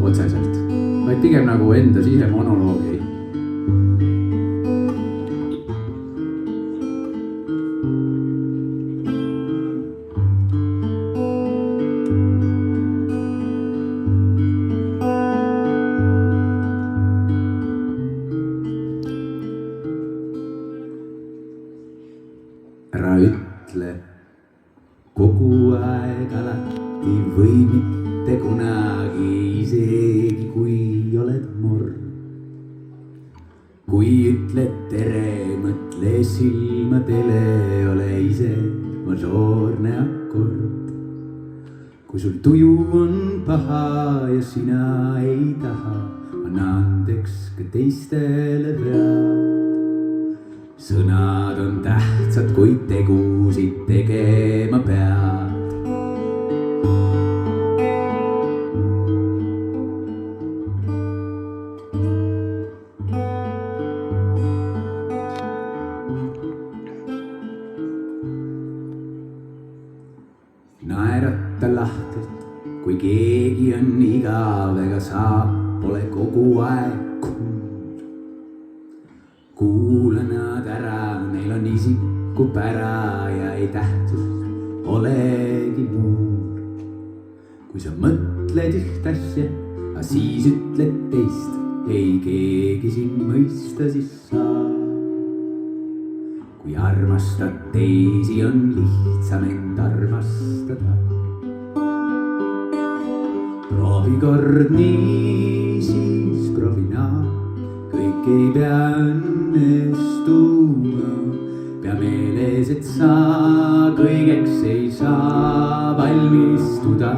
otseselt, vaid pigem nagu enda sisemonoloogi. Ära ütle kogu aeg alati või mitte kunagi, isegi kui oled morn. Kui ütled tere, mõtle silmadele, ole ise mažoorne akord. Kui sul tuju on paha ja sina ei taha, anna andeks ka teistele pead. Sõnad on tähtsad, kuid tegusid tegema pead. Naerata lahkelt, kui keegi on igav, ega sa pole kogu aeg kuul. Kuula nad ära, neil on isikupära ja ei tähtsus olegi muul. Kui sa mõtled üht asja, aga siis ütled teist, ei keegi sind mõista siis saa. Kui armastad teisi, on lihtsam end armastada. Proovi kord nii, siis proovi naa. Kõik ei pea õnnestuma, pea meeles, et sa kõigeks ei saa valmistuda.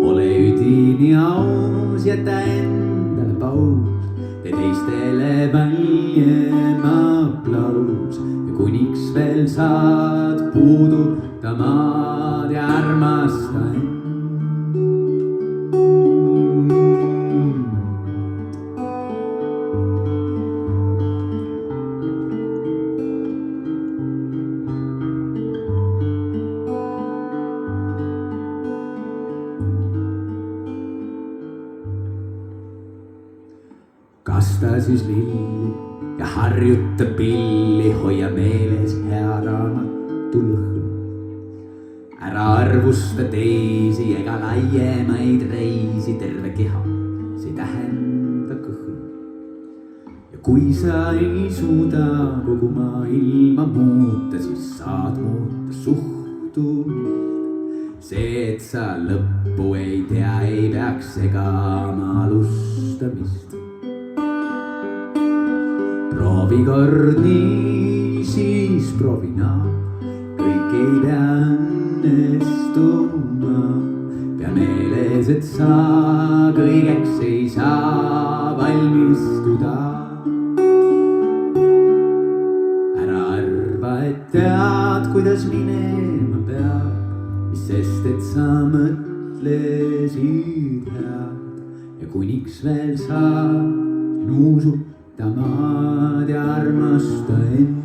Ole üdini aus, jäta endale paus, tee teistele valjem aplaus. Ja kuniks veel saad puudutamad ja armasta end. Kasta siis lilli ja harjuta pilli, hoia meeles hea raamatu lõhn. Ära arvusta teisi ega laiemaid reisi, terve keha, see tähenda kõhn. Ja kui sa ei suuda kogu maailma muuta, siis saad muuta suhtumist. See, et sa lõppu ei tea, ei peaks segama alustamist. Proovi kord nii, siis proovi naa. Kõik ei pea õnnestuma, pea meeles, et sa kõigeks ei saa valmistuda. Ära arva, et tead, kuidas minema peab, mis sest, et sa mõtlesid head. Ja kuniks veel saad nuusud tamad ja armasta end.